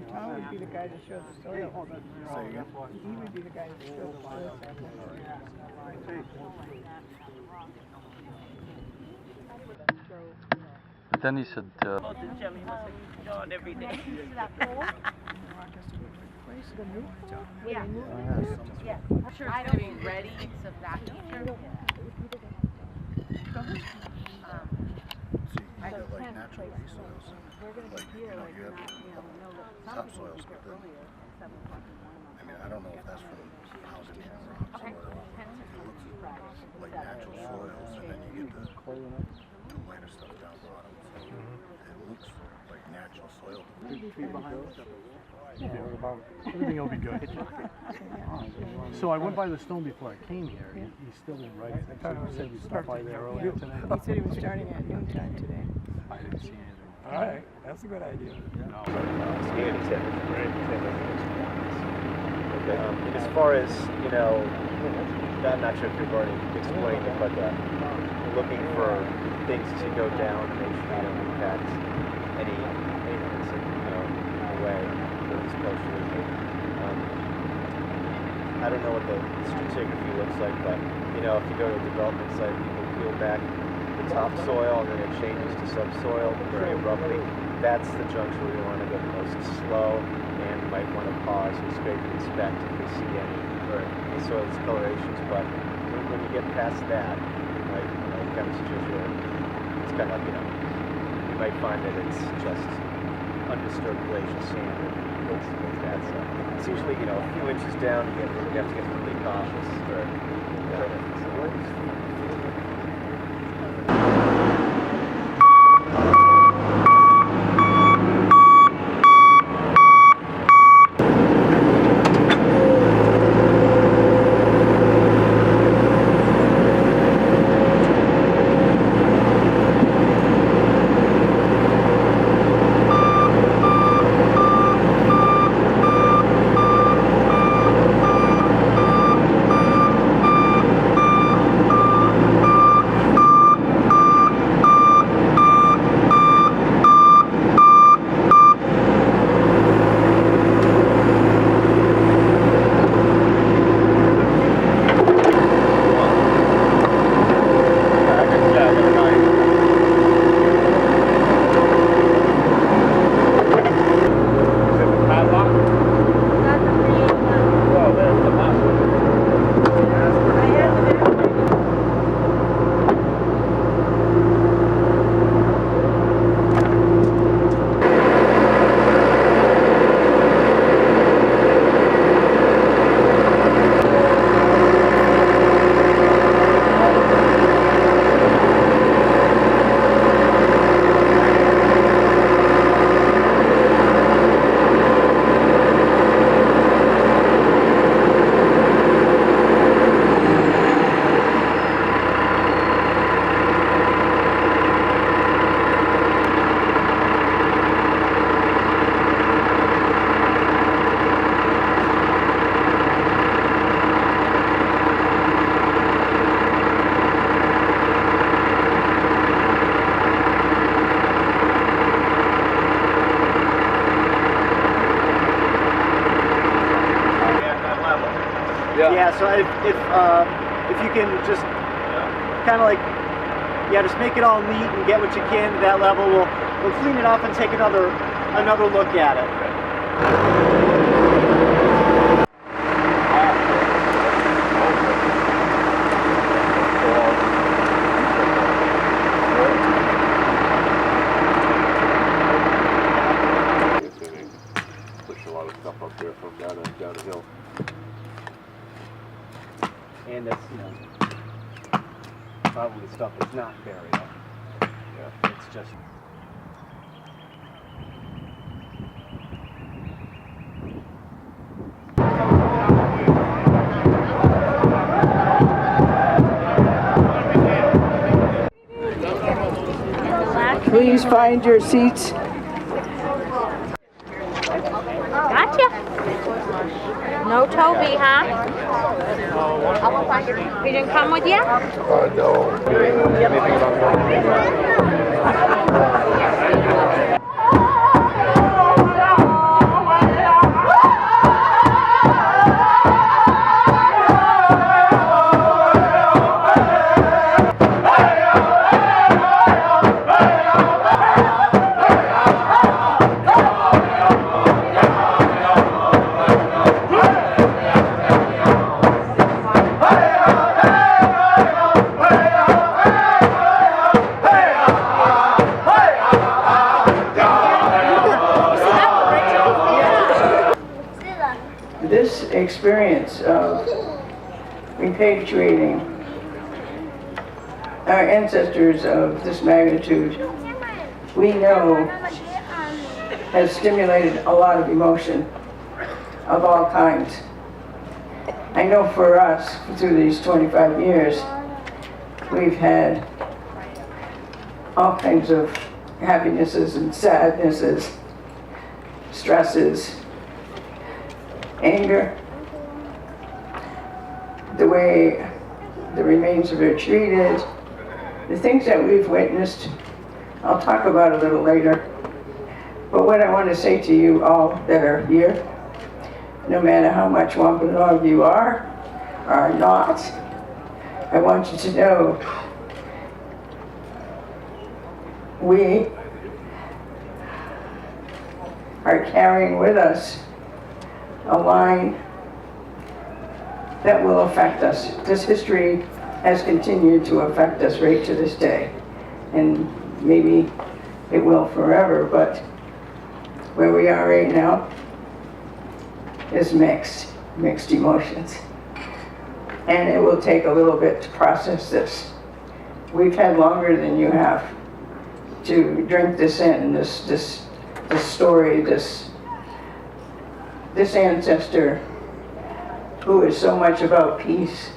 Tom would be the guy to show the soil. He would be the guy to show the soil sample. But then he said, every day. Yeah. Yeah. I'm sure it's going to be ready to vacuum. So you like natural soils, like you have topsoils, but then, I mean, I don't know if that's from housing and rocks or whatever. It looks like natural soils, and then you get the lighter stuff down bottom. So it looks like natural soil. Everything will be good. So I went by the stone before I came here. He still didn't write it. So he said he stopped by there earlier today. He said he was starting at noontime today. I didn't see anything. All right, that's a good idea. No. As far as, you know, I'm not sure if you've already explained it, but looking for things to go down and make sure they don't impact anything that's in the way for this culture. I don't know what the stratigraphy looks like, but you know, if you go to a development site, people peel back the topsoil and then it changes to subsoil very abruptly. That's the juncture where you want to go the most slow, and you might want to pause and scrape and inspect if you see any soil discolorations. But when you get past that, like kind of situation, it's kind of you might find that it's just undisturbed glacial sand and things like that. So it's usually a few inches down. You have to get really cautious. Yeah, so if you can just kind of just make it all neat and get what you can to that level, we'll clean it up and take another look at it. Push a lot of stuff up there from down the hill. And it's, probably stuff that's not buried up. Yeah. It's just... Please find your seats. Gotcha. No Toby, huh? He didn't come with you? No. experience of repatriating our ancestors of this magnitude, we know has stimulated a lot of emotion of all kinds. I know for us, through these 25 years, we've had all kinds of happinesses and sadnesses, stresses, anger, the way the remains are treated, the things that we've witnessed, I'll talk about a little later. But what I want to say to you all that are here, no matter how much Wampanoag you are or not, I want you to know we are carrying with us a line that will affect us. This history has continued to affect us right to this day, and maybe it will forever, but where we are right now is mixed emotions. And it will take a little bit to process this. We've had longer than you have to drink this in, this story, this ancestor who is so much about peace,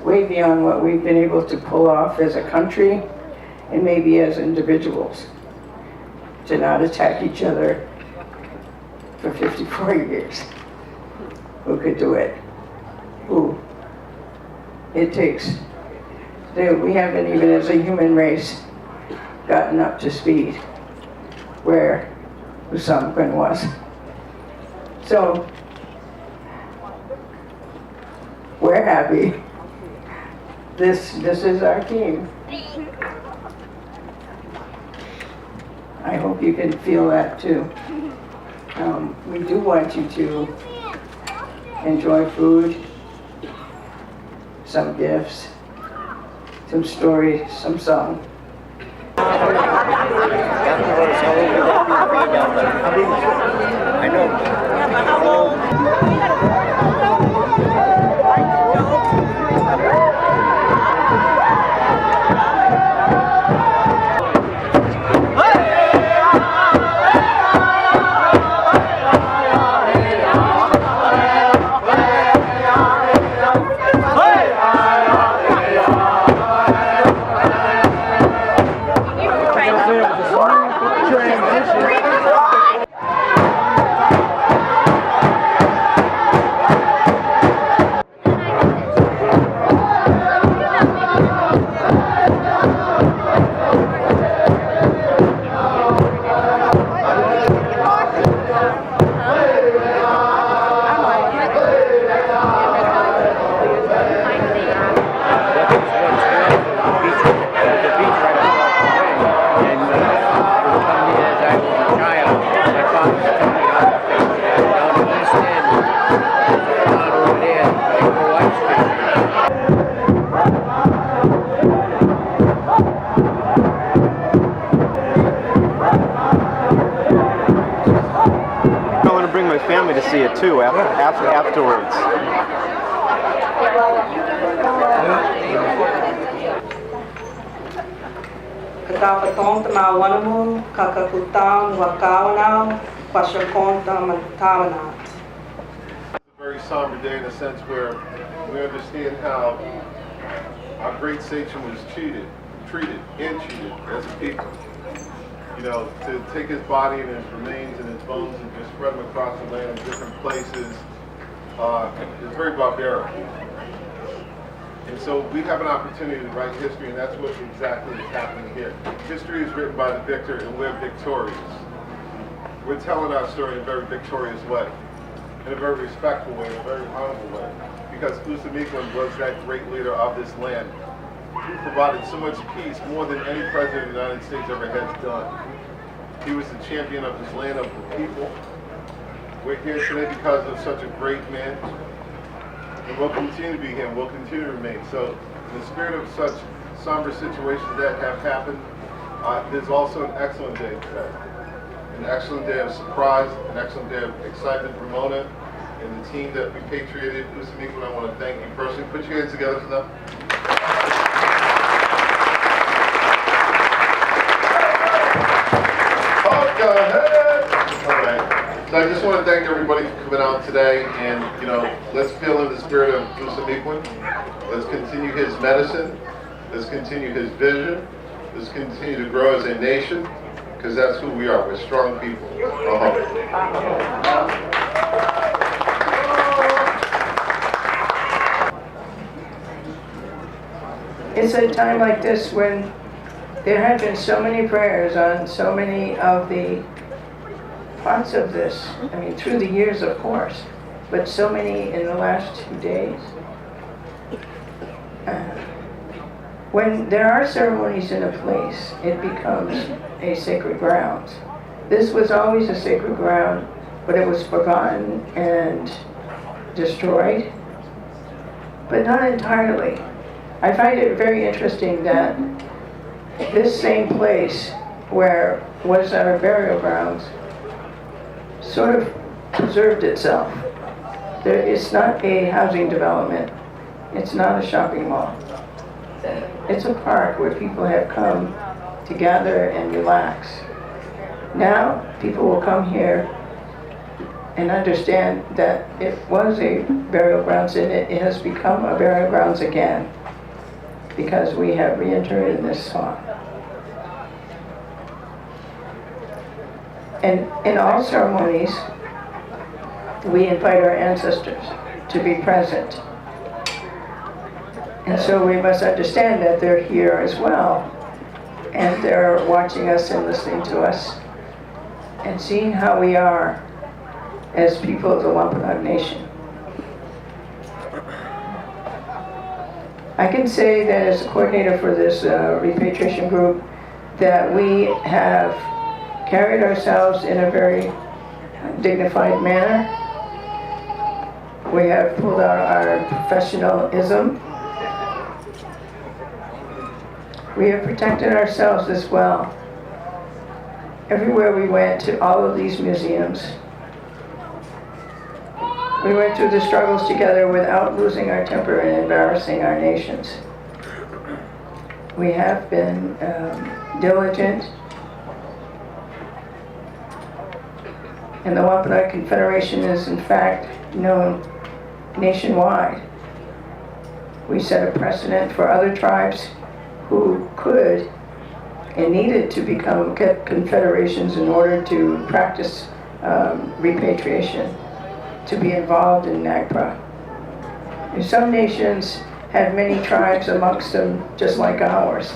way beyond what we've been able to pull off as a country and maybe as individuals, to not attack each other for 54 years. Who could do it? Who? It takes, we haven't even as a human race gotten up to speed where Usamkwan was. So, we're happy. This is our team. I hope you can feel that too. We do want you to enjoy food, some gifts, some stories, some song. I know. Family to see it too afterwards. Kakapatong tamawanamum, kakakutang wakawanam, kwasyakonta mantawanat. It's a very somber day in a sense where we understand how our great sachem was treated as a people. You know, to take his body and his remains and his bones and just spread them across the land in different places is very barbaric. And so we have an opportunity to write history, and that's what exactly is happening here. History is written by the victor, and we're victorious. We're telling our story in a very victorious way, in a very respectful way, in a very honorable way, because Usamkwan was that great leader of this land, who provided so much peace, more than any president of the United States ever has done. He was the champion of this land, of the people. We're here today because of such a great man, and we'll continue to be here, and we'll continue to remain. So, in the spirit of such somber situations that have happened, there's also an excellent day today. An excellent day of surprise, an excellent day of excitement. Ramona and the team that repatriated Usamikwan, I want to thank you personally. Put your hands together for them. Oh, go ahead. All right. So I just want to thank everybody for coming out today, and let's feel in the spirit of Usamikwan. Let's continue his medicine. Let's continue his vision. Let's continue to grow as a nation, because that's who we are. We're strong people. It's a time like this when there have been so many prayers on so many of the parts of this. I mean, through the years, of course, but so many in the last 2 days. When there are ceremonies in a place, it becomes a sacred ground. This was always a sacred ground, but it was forgotten and destroyed, but not entirely. I find it very interesting that this same place where was our burial grounds sort of preserved itself. It's not a housing development. It's not a shopping mall. It's a park where people have come to gather and relax. Now, people will come here and understand that it was a burial grounds and it has become a burial grounds again because we have re-entered in this spot. And in all ceremonies, we invite our ancestors to be present. And so we must understand that they're here as well. And they're watching us and listening to us and seeing how we are as people of the Wampanoag Nation. I can say that as a coordinator for this repatriation group, that we have carried ourselves in a very dignified manner. We have pulled out our professionalism. We have protected ourselves as well. Everywhere we went, to all of these museums, we went through the struggles together without losing our temper and embarrassing our nations. We have been diligent, and the Wampanoag Confederation is in fact known nationwide. We set a precedent for other tribes who could and needed to become confederations in order to practice repatriation, to be involved in NAGPRA. And some nations had many tribes amongst them just like ours,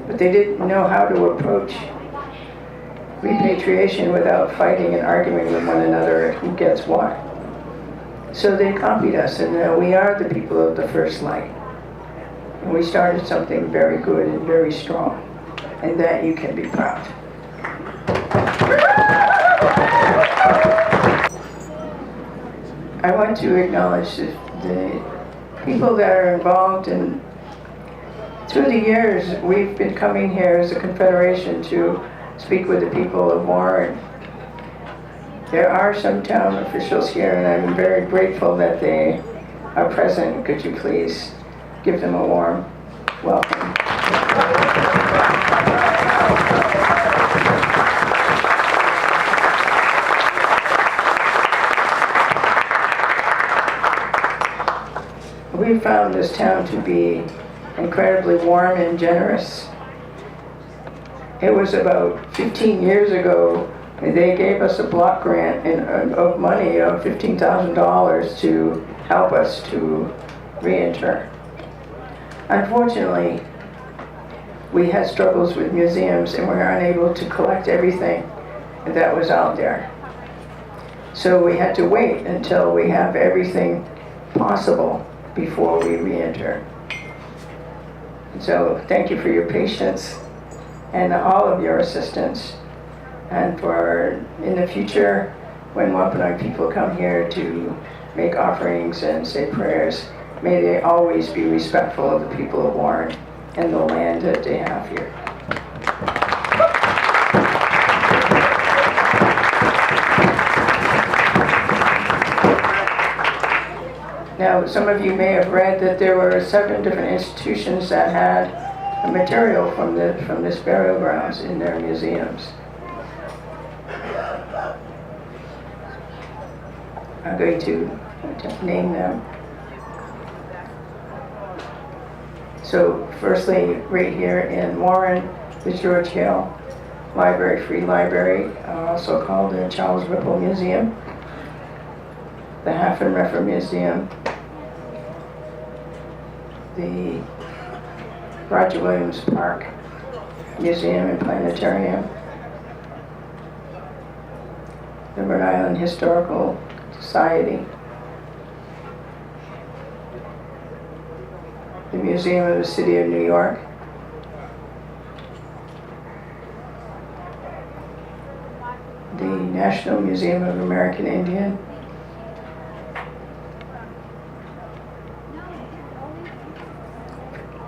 but they didn't know how to approach repatriation without fighting and arguing with one another who gets what. So they copied us, and we are the people of the first light. And we started something very good and very strong, and that you can be proud. I want to acknowledge the people that are involved, and through the years we've been coming here as a confederation to speak with the people of Warren. There are some town officials here, and I'm very grateful that they are present. Could you please give them a warm welcome? We found this town to be incredibly warm and generous. It was about 15 years ago, they gave us a block grant of money of $15,000 to help us to re-enter. Unfortunately, we had struggles with museums and we were unable to collect everything that was out there. So we had to wait until we have everything possible before we re-enter. So thank you for your patience and all of your assistance. And for in the future, when Wampanoag people come here to make offerings and say prayers, may they always be respectful of the people of Warren and the land that they have here. Now, some of you may have read that there were 7 different institutions that had material from this burial grounds in their museums. I'm going to name them. So, firstly, right here in Warren, the George Hale Library, Free Library, also called the Charles Whipple Museum, the Hafen-Reffer Museum, the Roger Williams Park Museum and Planetarium, the Rhode Island Historical Society, the Museum of the City of New York, the National Museum of American Indian,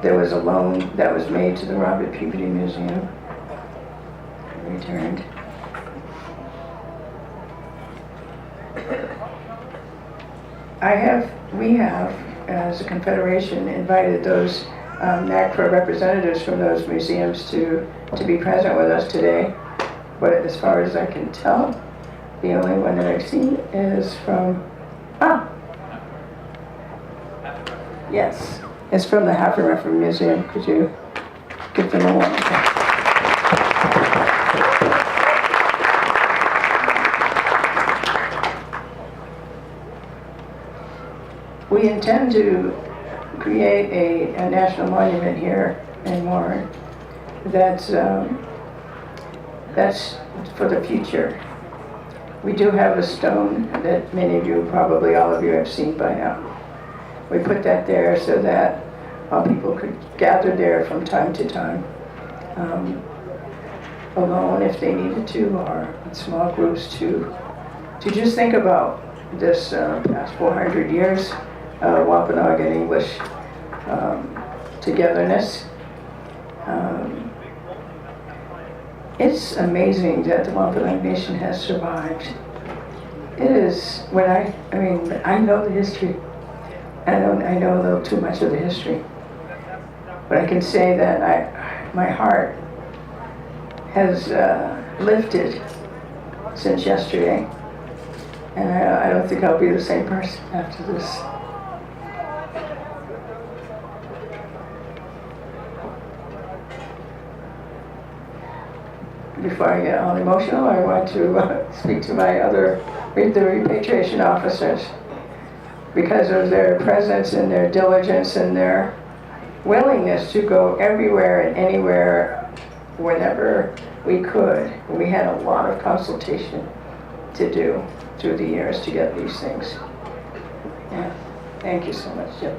there was a loan that was made to the Robert Peabody Museum, returned. We have, as a confederation, invited those NAGPRA representatives from those museums to be present with us today. But as far as I can tell, the only one that I've seen is from, yes, it's from the Hafen-Reffer Museum. Could you give them a warning? We intend to create a national monument here in Warren that's for the future. We do have a stone that many of you, probably all of you, have seen by now. We put that there so that people could gather there from time to time, alone if they needed to, or in small groups to just think about this past 400 years of Wampanoag and English togetherness. It's amazing that the Wampanoag Nation has survived. It is, I know the history. I know a little too much of the history. But I can say that my heart has lifted since yesterday. And I don't think I'll be the same person after this. Before I get all emotional, I want to speak to the repatriation officers, because of their presence and their diligence and their willingness to go everywhere and anywhere whenever we could. We had a lot of consultation to do through the years to get these things. Yeah. Thank you so much, Jim.